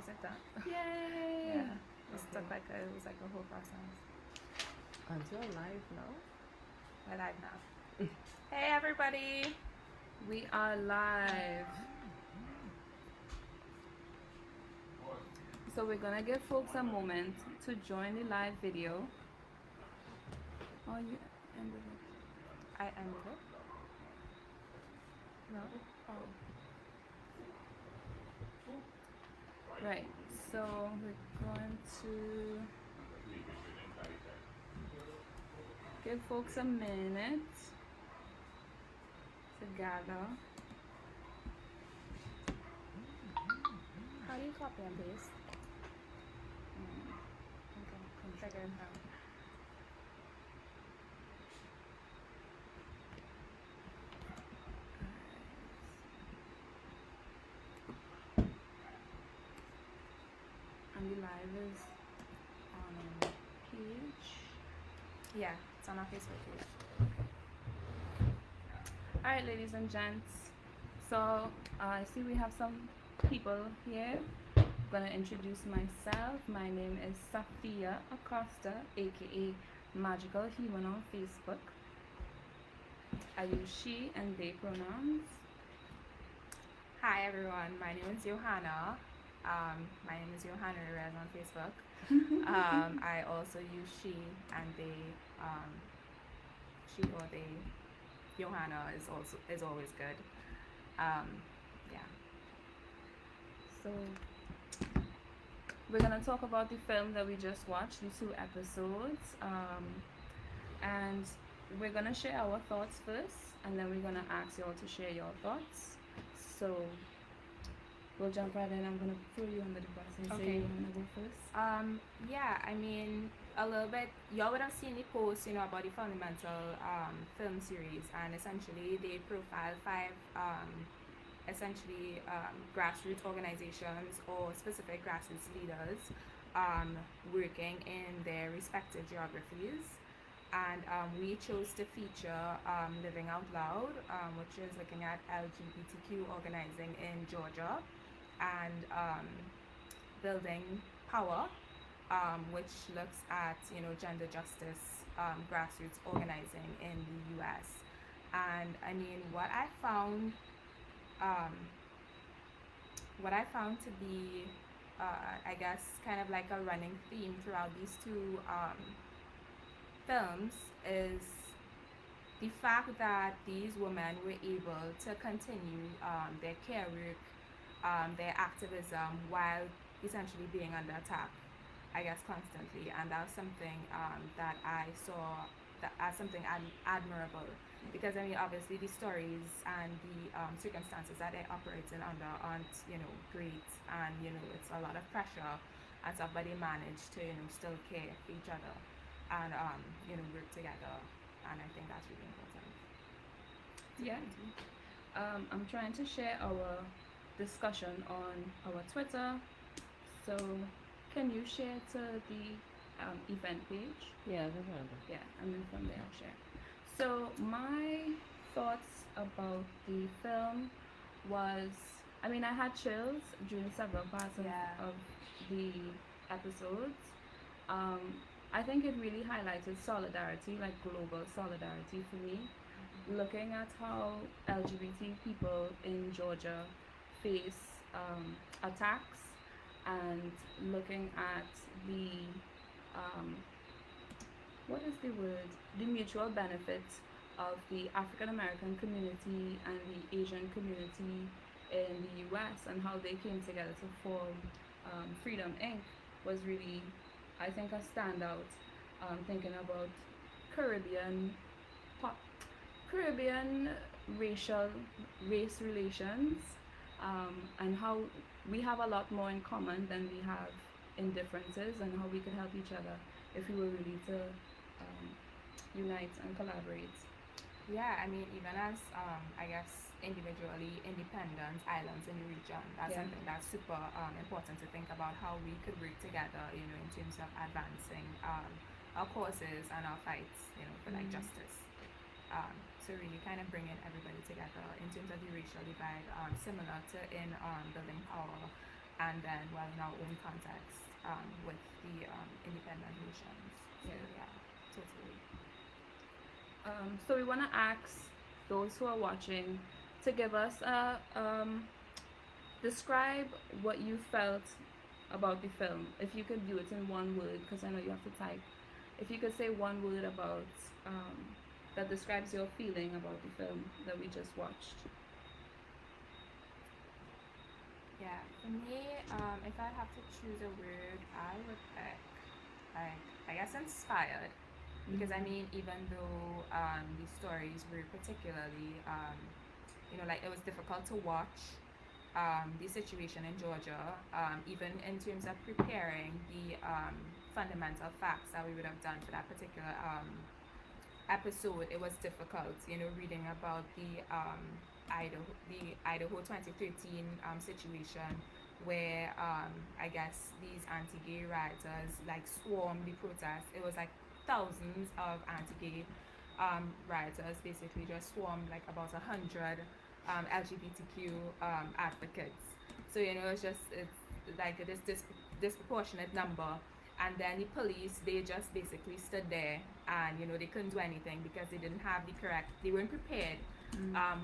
Is it done? Yay! Yeah. It was like a whole process. And you're live now? We're live now. Hey everybody! We are live. So we're gonna give folks a moment to join the live video. Oh, you ended it. I ended it. No? Oh. Right. So we're going to give folks a minute to gather. How do you copy and paste? Okay, I'm figuring it out. And the live is on our page. Yeah, it's on our Facebook page. Alright, ladies and gents. So I see we have some people here. I'm gonna introduce myself. My name is Safia Acosta, aka Magical Human on Facebook. I use she and they pronouns. Hi everyone, my name is Johanna. My name is Johanna Reyes on Facebook. I also use she and they. She or they. Johanna is always good. Yeah. So we're gonna talk about the film that we just watched, the 2 episodes, and we're gonna share our thoughts first, and then we're gonna ask y'all to share your thoughts. So we'll jump right in. I'm gonna throw you under the bus and say you wanna go first. Yeah, I mean, a little bit. Y'all would have seen the post, about the fundamental film series, and essentially they profile 5 grassroots organizations or specific grassroots leaders working in their respective geographies. And we chose to feature Living Out Loud, which is looking at LGBTQ organizing in Georgia, and Building Power, which looks at gender justice grassroots organizing in the U.S. And I mean, what I found to be, I guess, kind of like a running theme throughout these 2 films is the fact that these women were able to continue their care work, their activism, while essentially being under attack, I guess, constantly. And that was something that I saw as something admirable, because I mean, obviously the stories and the circumstances that they're operating under aren't great, and it's a lot of pressure and stuff, but they manage to still care for each other and work together, and I think that's really important. Yeah. I'm trying to share our discussion on our Twitter. So can you share to the event page? Yeah, definitely. Yeah, and then from there I'll share. So my thoughts about the film was, I mean, I had chills during several parts of the episodes. I think it really highlighted solidarity, like global solidarity for me, looking at how LGBT people in Georgia face attacks, and looking at the what is the word? The mutual benefits of the African American community and the Asian community in the U.S. and how they came together to form Freedom Inc. was really, I think, a standout. Thinking about Caribbean race relations, and how we have a lot more in common than we have in differences, and how we could help each other if we were really to unite and collaborate. Yeah, I mean, even as I guess individually independent islands in the region, that's something that's super important to think about, how we could work together, in terms of advancing our causes and our fights, for like justice. So really kind of bringing everybody together in terms of the racial divide, similar to in Building Power. and then, well, in our own context, with the independent nations. So, yeah, totally. So we want to ask those who are watching to give us a describe what you felt about the film. If you could do it in one word, because I know you have to type. If you could say one word about that describes your feeling about the film that we just watched. Yeah, for me, if I have to choose a word, I would pick, like, I guess inspired. Because I mean, even though the stories were particularly, like it was difficult to watch the situation in Georgia, even in terms of preparing the fundamental facts that we would have done for that particular episode, it was difficult, reading about the Idaho 2013 situation where I guess these anti-gay rioters like swarmed the protest. It was like thousands of anti-gay rioters basically just swarmed like about 100 LGBTQ advocates. So it's like this disproportionate number, and then the police, they just basically stood there, and they couldn't do anything because they weren't prepared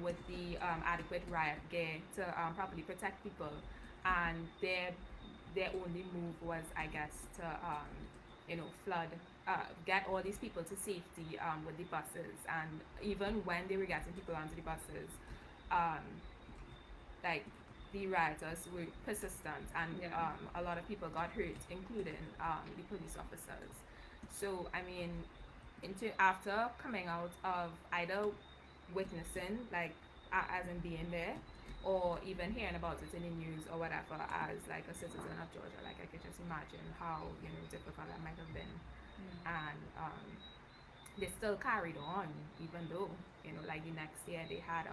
with the adequate riot gear to properly protect people, and their only move was, I guess, to flood, get all these people to safety with the buses. And even when they were getting people onto the buses, like, the rioters were persistent, and a lot of people got hurt, including the police officers. So I mean, after coming out of either witnessing, like, as in being there, or even hearing about it in the news or whatever, as like a citizen of Georgia, like, I can just imagine how difficult that might have been. And they still carried on, even though like the next year they had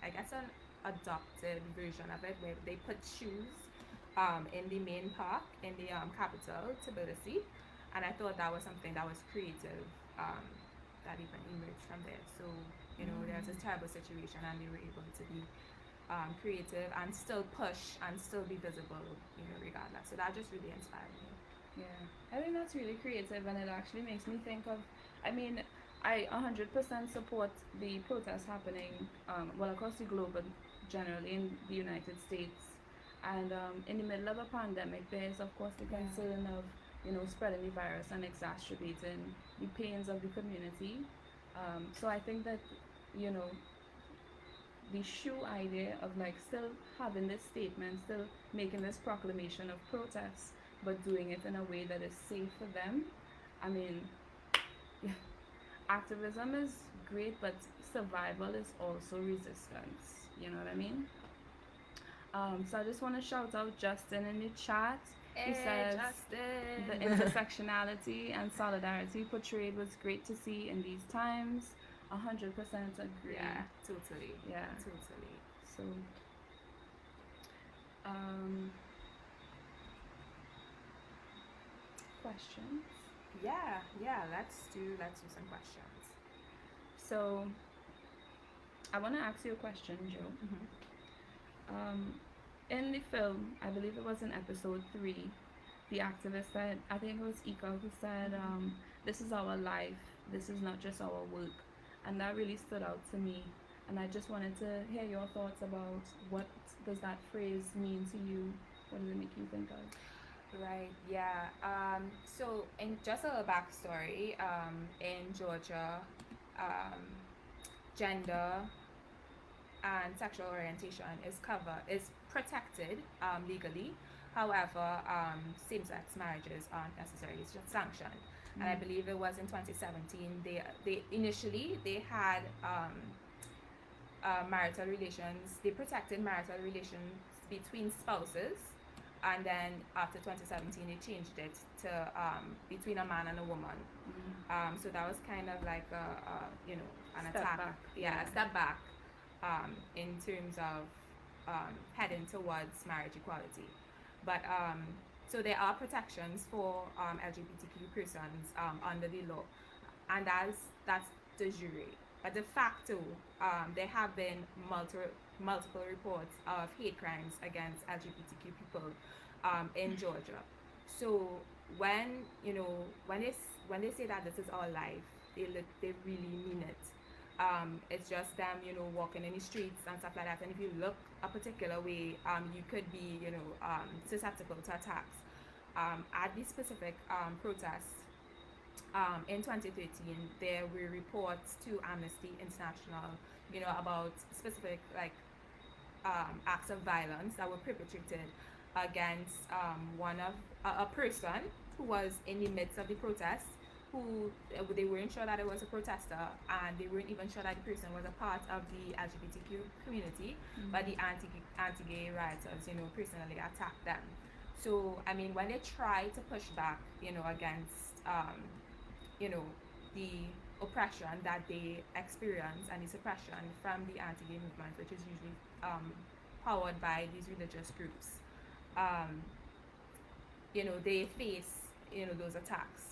I guess an adopted version of it where they put shoes in the main park in the capital, Tbilisi, and I thought that was something that was creative, that even emerged from there. So there's this terrible situation, and they were able to be creative and still push and still be visible, regardless. So that just really inspired me. Yeah, I think that's really creative, and it actually makes me think of, I mean, I 100% support the protests happening, across the globe, but generally in the United States. And in the middle of a pandemic, there is, of course, the concern of, spreading the virus and exacerbating the pains of the community. So I think that, the shoe idea of, like, still having this statement, still making this proclamation of protest, but doing it in a way that is safe for them. I mean, yeah, activism is great, but survival is also resistance. You know what I mean? So I just want to shout out Justin in the chat. He says Justin. The intersectionality and solidarity portrayed was great to see in these times. 100% agree. Yeah, totally. Yeah, totally. So, questions? Yeah. Let's do some questions. So, I want to ask you a question, Jo. In the film, I believe it was in episode 3, the activist said, I think it was Ika who said, this is our life, this is not just our work. And that really stood out to me. And I just wanted to hear your thoughts about what does that phrase mean to you? What does it make you think of? Right, yeah. So, in just a little backstory, in Georgia, gender and sexual orientation is protected legally. However, same-sex marriages aren't necessarily sanctioned. And I believe it was in 2017. They initially had marital relations. They protected marital relations between spouses, and then after 2017 they changed it to between a man and a woman. So that was kind of like an attack. Back. A step back in terms of heading towards marriage equality. But so there are protections for LGBTQ persons under the law, and that's de jure. But de facto, there have been multiple reports of hate crimes against LGBTQ people in Georgia. So when when they say that this is our life, they really mean it. It's just them, walking in the streets and stuff like that. And if you look a particular way, you could be, susceptible to attacks. At these specific protests, in 2013, there were reports to Amnesty International, about specific acts of violence that were perpetrated against one of a person who was in the midst of the protest, who they weren't sure that it was a protester, and they weren't even sure that the person was a part of the LGBTQ community, but the anti-gay rioters, personally attacked them. So I mean, when they try to push back, against the oppression that they experience and the suppression from the anti-gay movement, which is usually powered by these religious groups, um, they face those attacks.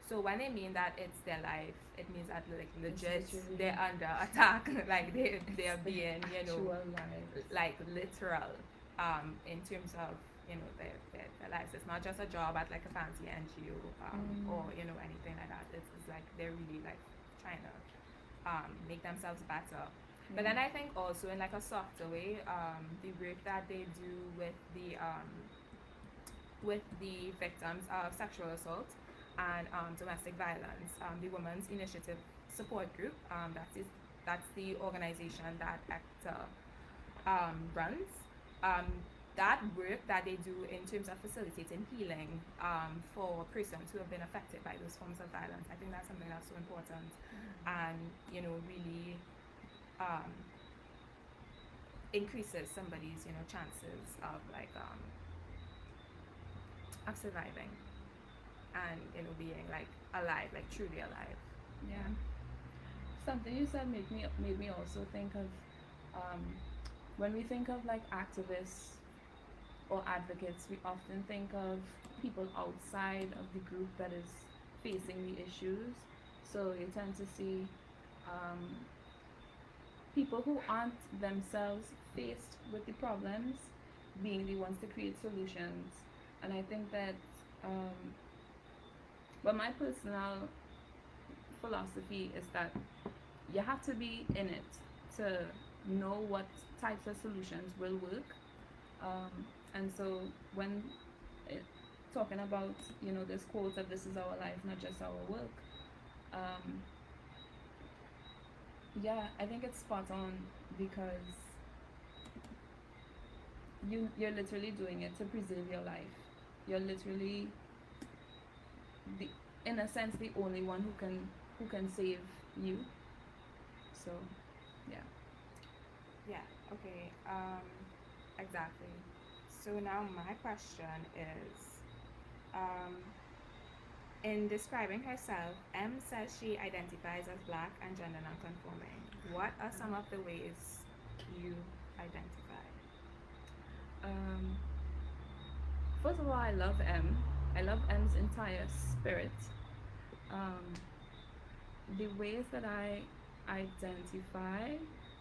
So when they mean that it's their life, it means that like legit they're under attack, like they're being like literal, in terms of their lives. It's not just a job at like a fancy NGO, or anything like that. It's like they're really like trying to make themselves better. But then I think also in like a softer way, the work that they do with the victims of sexual assault and domestic violence, the Women's Initiative Support Group, that's the organization that ACTA runs. Um, that work that they do in terms of facilitating healing for persons who have been affected by those forms of violence, I think that's something that's so important, and really increases somebody's chances of of surviving and being like alive, like truly alive. Yeah. Something you said made me also think of when we think of like activists or advocates, we often think of people outside of the group that is facing the issues. So you tend to see people who aren't themselves faced with the problems being the ones to create solutions. And I think that, well, my personal philosophy is that you have to be in it to know what types of solutions will work. And so when talking about this quote that this is our life, not just our work, yeah, I think it's spot on, because you're literally doing it to preserve your life. You're literally in a sense the only one who can save you. So yeah. Okay. Exactly. So now my question is, in describing herself, M says she identifies as black and gender nonconforming. What are some of the ways you identify? First of all, I love M. I love M's entire spirit. The ways that I identify,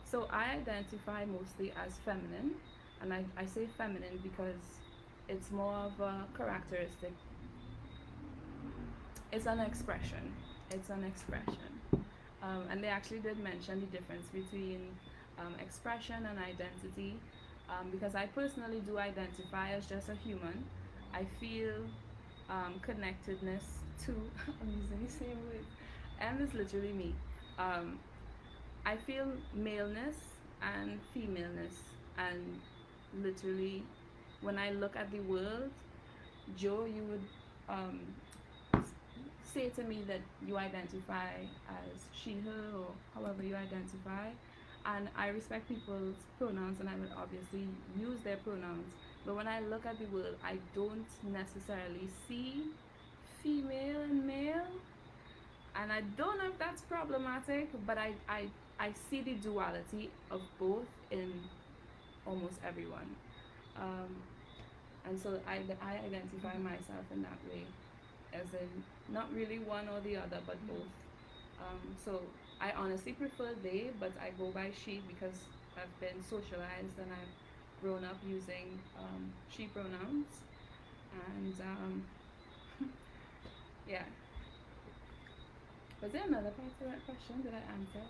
so I identify mostly as feminine, and I say feminine because it's more of a characteristic. It's an expression. And they actually did mention the difference between expression and identity, because I personally do identify as just a human. I feel connectedness to, I'm using the same words, and it's literally me. I feel maleness and femaleness, and literally when I look at the world, Jo, you would say to me that you identify as she, her, or however you identify, and I respect people's pronouns, and I would obviously use their pronouns. But when I look at the world, I don't necessarily see female and male, and I don't know if that's problematic, but I see the duality of both in almost everyone. And so I identify myself in that way, as in not really one or the other, but both. So I honestly prefer they, but I go by she because I've been socialized and I've grown up using she pronouns, and yeah. Was there another part to that question? Did I answer?